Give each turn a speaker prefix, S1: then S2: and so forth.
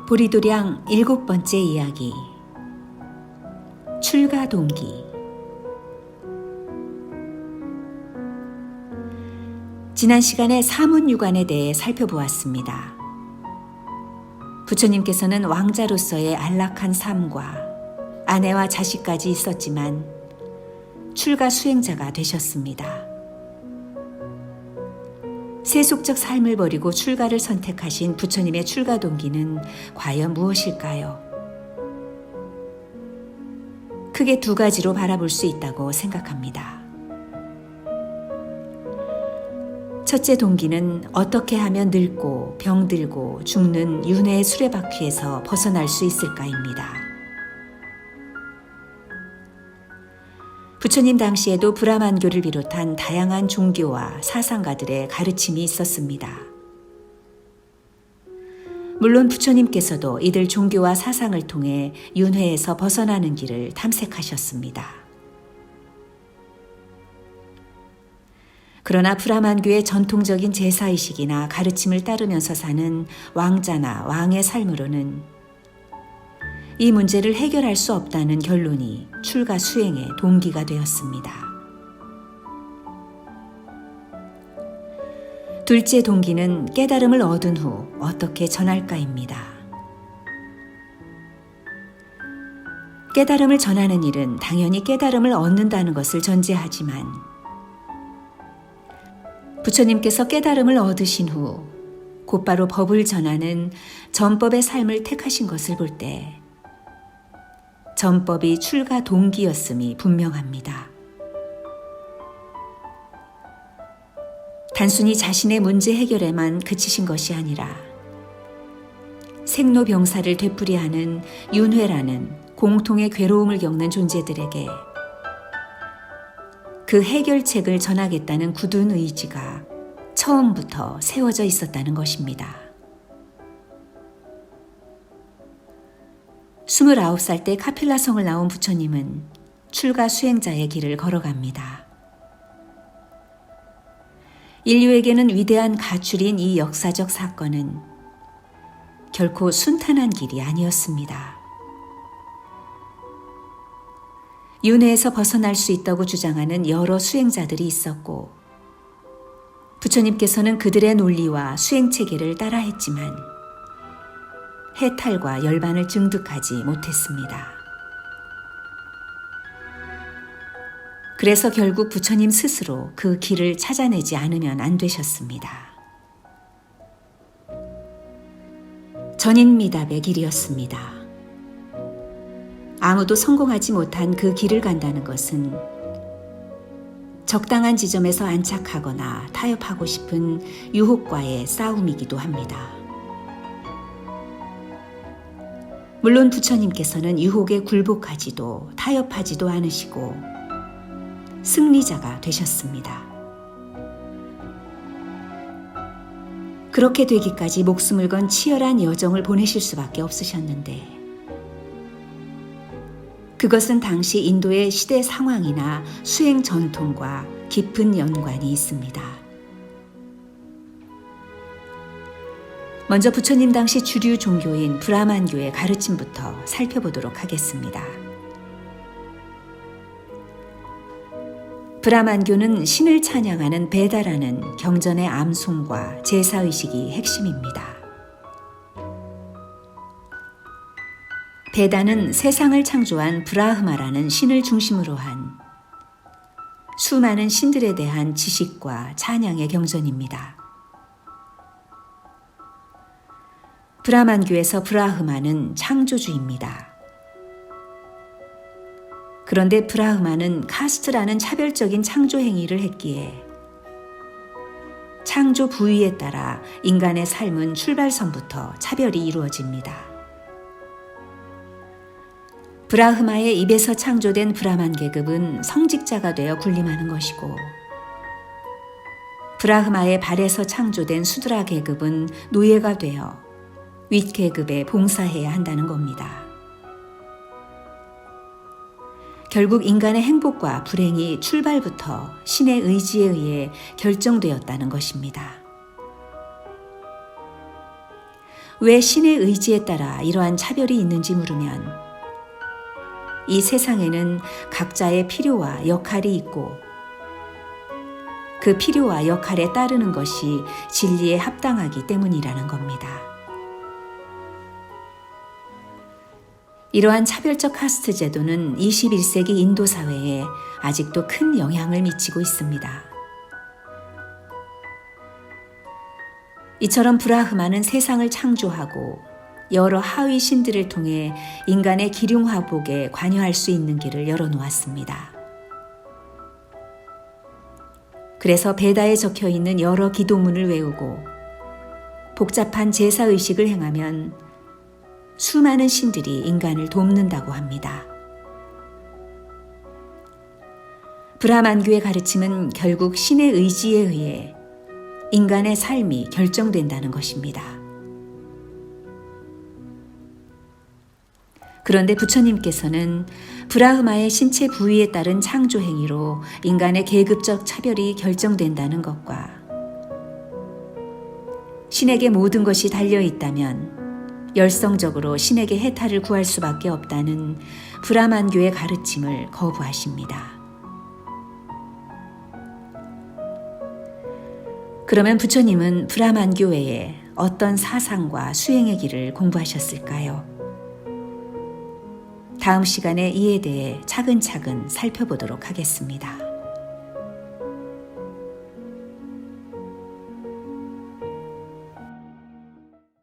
S1: 보리도량 7번째 이야기. 출가 동기. 지난 시간에 사문유관에 대해 살펴보았습니다. 부처님께서는 왕자로서의 안락한 삶과 아내와 자식까지 있었지만 출가 수행자가 되셨습니다. 세속적 삶을 버리고 출가를 선택하신 부처님의 출가 동기는 과연 무엇일까요? 크게 두 가지로 바라볼 수 있다고 생각합니다. 첫째 동기는 어떻게 하면 늙고 병들고 죽는 윤회의 수레바퀴에서 벗어날 수 있을까입니다. 부처님 당시에도 브라만교를 비롯한 다양한 종교와 사상가들의 가르침이 있었습니다. 물론 부처님께서도 이들 종교와 사상을 통해 윤회에서 벗어나는 길을 탐색하셨습니다. 그러나 브라만교의 전통적인 제사의식이나 가르침을 따르면서 사는 왕자나 왕의 삶으로는 이 문제를 해결할 수 없다는 결론이 출가 수행의 동기가 되었습니다. 둘째 동기는 깨달음을 얻은 후 어떻게 전할까입니다. 깨달음을 전하는 일은 당연히 깨달음을 얻는다는 것을 전제하지만 부처님께서 깨달음을 얻으신 후 곧바로 법을 전하는 전법의 삶을 택하신 것을 볼 때 전법이 출가 동기였음이 분명합니다. 단순히 자신의 문제 해결에만 그치신 것이 아니라 생로병사를 되풀이하는 윤회라는 공통의 괴로움을 겪는 존재들에게 그 해결책을 전하겠다는 굳은 의지가 처음부터 세워져 있었다는 것입니다. 29살 때 카필라성을 나온 부처님은 출가 수행자의 길을 걸어갑니다. 인류에게는 위대한 가출인 이 역사적 사건은 결코 순탄한 길이 아니었습니다. 윤회에서 벗어날 수 있다고 주장하는 여러 수행자들이 있었고 부처님께서는 그들의 논리와 수행 체계를 따라했지만 해탈과 열반을 증득하지 못했습니다. 그래서 결국 부처님 스스로 그 길을 찾아내지 않으면 안 되셨습니다. 전인미답의 길이었습니다. 아무도 성공하지 못한 그 길을 간다는 것은 적당한 지점에서 안착하거나 타협하고 싶은 유혹과의 싸움이기도 합니다. 물론 부처님께서는 유혹에 굴복하지도 타협하지도 않으시고 승리자가 되셨습니다. 그렇게 되기까지 목숨을 건 치열한 여정을 보내실 수밖에 없으셨는데 그것은 당시 인도의 시대 상황이나 수행 전통과 깊은 연관이 있습니다. 먼저 부처님 당시 주류 종교인 브라만교의 가르침부터 살펴보도록 하겠습니다. 브라만교는 신을 찬양하는 베다라는 경전의 암송과 제사의식이 핵심입니다. 베다는 세상을 창조한 브라흐마라는 신을 중심으로 한 수많은 신들에 대한 지식과 찬양의 경전입니다. 브라만교에서 브라흐마는 창조주입니다. 그런데 브라흐마는 카스트라는 차별적인 창조 행위를 했기에 창조 부위에 따라 인간의 삶은 출발선부터 차별이 이루어집니다. 브라흐마의 입에서 창조된 브라만 계급은 성직자가 되어 군림하는 것이고 브라흐마의 발에서 창조된 수드라 계급은 노예가 되어 윗계급에 봉사해야 한다는 겁니다. 결국 인간의 행복과 불행이 출발부터 신의 의지에 의해 결정되었다는 것입니다. 왜 신의 의지에 따라 이러한 차별이 있는지 물으면 이 세상에는 각자의 필요와 역할이 있고 그 필요와 역할에 따르는 것이 진리에 합당하기 때문이라는 겁니다. 이러한 차별적 카스트 제도는 21세기 인도 사회에 아직도 큰 영향을 미치고 있습니다. 이처럼 브라흐마는 세상을 창조하고 여러 하위 신들을 통해 인간의 기륭화복에 관여할 수 있는 길을 열어놓았습니다. 그래서 베다에 적혀 있는 여러 기도문을 외우고 복잡한 제사의식을 행하면 수많은 신들이 인간을 돕는다고 합니다. 브라만교의 가르침은 결국 신의 의지에 의해 인간의 삶이 결정된다는 것입니다. 그런데 부처님께서는 브라흐마의 신체 부위에 따른 창조 행위로 인간의 계급적 차별이 결정된다는 것과 신에게 모든 것이 달려 있다면 열성적으로 신에게 해탈을 구할 수밖에 없다는 브라만교의 가르침을 거부하십니다. 그러면 부처님은 브라만교 외에 어떤 사상과 수행의 길을 공부하셨을까요? 다음 시간에 이에 대해 차근차근 살펴보도록 하겠습니다.